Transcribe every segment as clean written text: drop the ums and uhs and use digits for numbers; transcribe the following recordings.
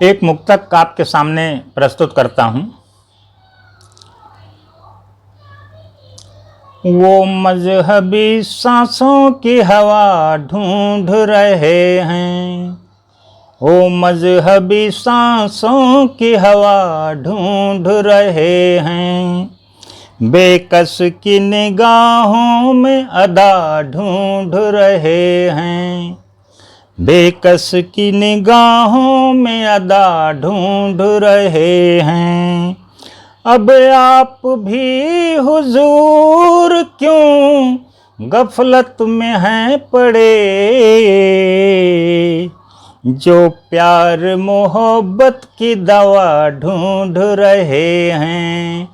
एक मुक्तक आपके सामने प्रस्तुत करता हूँ। वो मजहबी सांसों की हवा ढूंढ रहे हैं, वो मजहबी सांसों की हवा ढूंढ रहे हैं, बेकस की निगाहों में अदा ढूंढ रहे हैं, बेकस की निगाहों में अदा ढूंढ रहे हैं। अब आप भी हुजूर क्यों गफलत में हैं पड़े, जो प्यार मोहब्बत की दवा ढूंढ रहे हैं,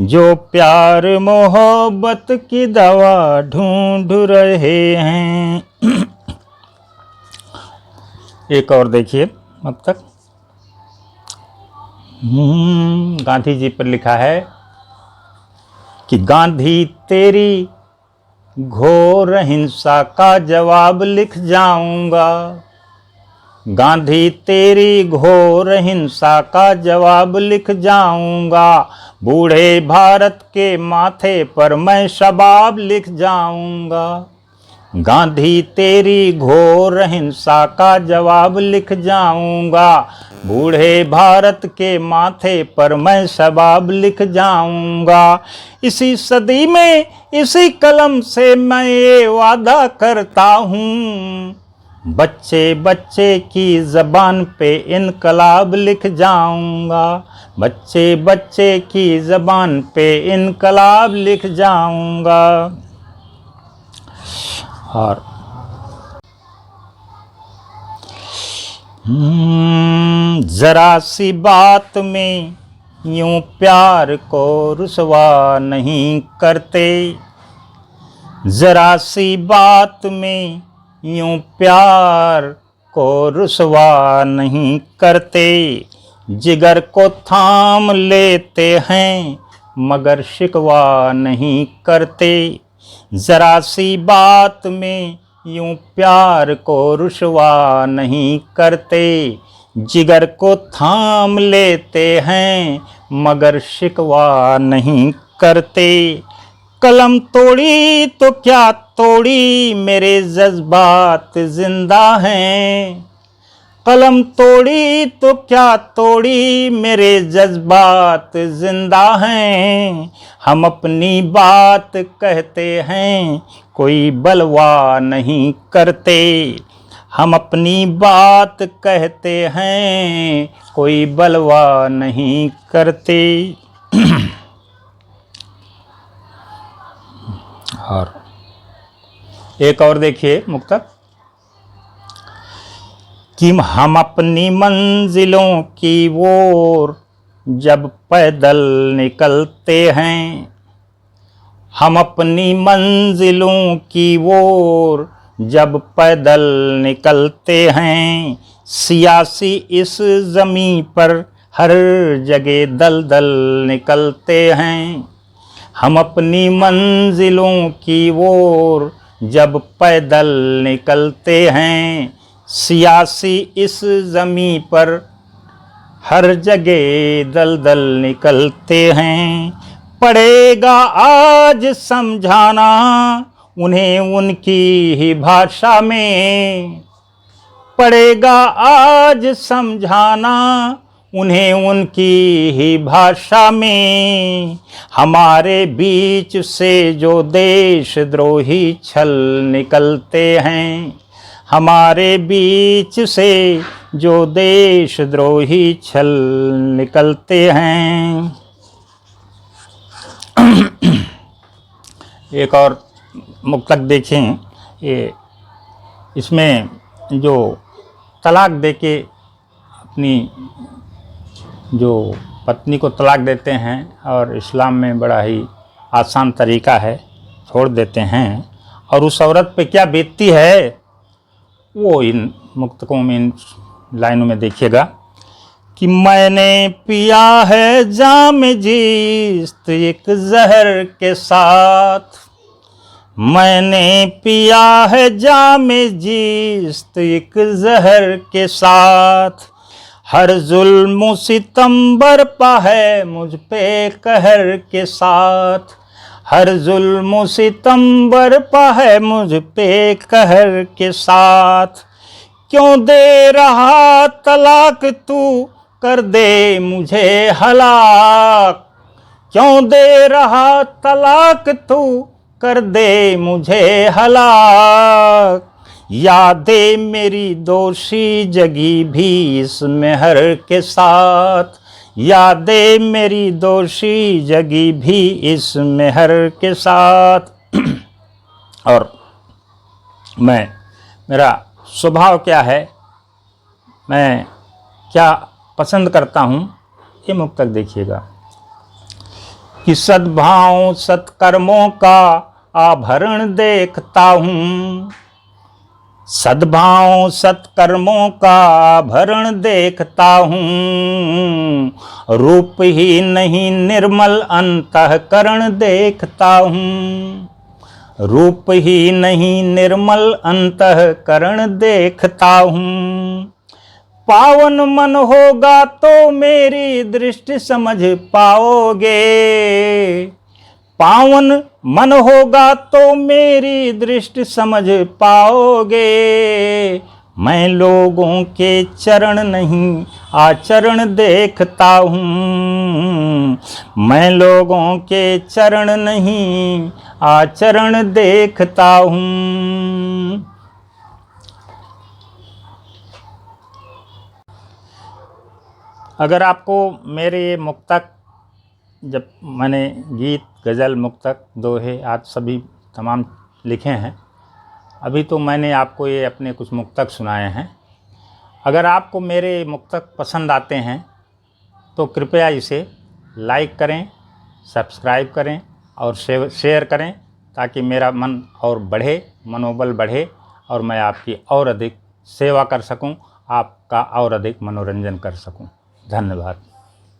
जो प्यार मोहब्बत की दवा ढूंढ रहे हैं। एक और देखिए अब तक गांधी जी पर लिखा है कि गांधी तेरी घोर हिंसा का जवाब लिख जाऊंगा, गांधी तेरी घोर हिंसा का जवाब लिख जाऊंगा, बूढ़े भारत के माथे पर मैं शबाब लिख जाऊंगा, गांधी तेरी घोर हिंसा का जवाब लिख जाऊंगा, बूढ़े भारत के माथे पर मैं शबाब लिख जाऊंगा। इसी सदी में इसी कलम से मैं ये वादा करता हूँ, बच्चे बच्चे की ज़बान पे इनकलाब लिख जाऊंगा, बच्चे बच्चे की ज़बान पे इनकलाब लिख जाऊंगा। और जरा सी बात में यूं प्यार को रुसवा नहीं करते, जरा सी बात में यूं प्यार को रुसवा नहीं करते, जिगर को थाम लेते हैं मगर शिकवा नहीं करते, जरा सी बात में यूं प्यार को रुसवा नहीं करते, जिगर को थाम लेते हैं मगर शिकवा नहीं करते। कलम तोड़ी तो क्या तोड़ी मेरे जज्बात जिंदा हैं, कलम तोड़ी तो क्या तोड़ी मेरे जज्बात जिंदा हैं, हम अपनी बात कहते हैं कोई बलवा नहीं करते, हम अपनी बात कहते हैं कोई बलवा नहीं करते। और एक और देखिए मुक्तक कि हम अपनी मंजिलों की ओर जब पैदल निकलते हैं, हम अपनी मंजिलों की ओर जब पैदल निकलते हैं, सियासी इस ज़मीं पर हर जगह दलदल निकलते हैं, हम अपनी मंजिलों की ओर जब पैदल निकलते हैं, सियासी इस ज़मीं पर हर जगह दलदल निकलते हैं, पड़ेगा आज समझाना उन्हें उनकी ही भाषा में, पड़ेगा आज समझाना उन्हें उनकी ही भाषा में, हमारे बीच से जो देशद्रोही छल निकलते हैं, हमारे बीच से जो देशद्रोही छल निकलते हैं। एक और मुक्तक देखें, ये इसमें जो तलाक देके अपनी जो पत्नी को तलाक देते हैं और इस्लाम में बड़ा ही आसान तरीका है, छोड़ देते हैं, और उस औरत पे क्या बीतती है वो इन मुक्तकों में, इन लाइनों में देखिएगा कि मैंने पिया है जाम जिस्त एक जहर के साथ, मैंने पिया है जाम जिस्त एक जहर के साथ, हर जुल्म सितम बरपा है मुझ पे कहर के साथ, हर जुल्म सितम बरपा है मुझ पे कहर के साथ। क्यों दे रहा तलाक तू, कर दे मुझे हलाक, क्यों दे रहा तलाक तू, कर दे मुझे हलाक। यादें मेरी दोषी जगी भी इस मेहर के साथ, यादें मेरी दोषी जगी भी इस मेहर के साथ। और मेरा स्वभाव क्या है, मैं क्या पसंद करता हूँ, ये मुक्तक देखिएगा कि सद्भाव सत्कर्मों का आभरण देखता हूँ, सद्भाव सत्कर्मों का आभरण देखता हूँ। रूप ही नहीं निर्मल अंतःकरण देखता हूँ, रूप ही नहीं निर्मल अंतःकरण देखता हूँ। पावन मन होगा तो मेरी दृष्टि समझ पाओगे, पावन मन होगा तो मेरी दृष्टि समझ पाओगे। मैं लोगों के चरण नहीं आचरण देखता हूँ, मैं लोगों के चरण नहीं आचरण देखता हूँ। अगर आपको मेरे ये मुक्तक, जब मैंने गीत गज़ल मुक्तक दोहे आज सभी तमाम लिखे हैं, अभी तो मैंने आपको ये अपने कुछ मुक्तक सुनाए हैं। अगर आपको मेरे मुक्तक पसंद आते हैं तो कृपया इसे लाइक करें, सब्सक्राइब करें और शेयर करें, ताकि मेरा मन और बढ़े, मनोबल बढ़े और मैं आपकी और अधिक सेवा कर सकूं, आपका और अधिक मनोरंजन कर सकूं। धन्यवाद।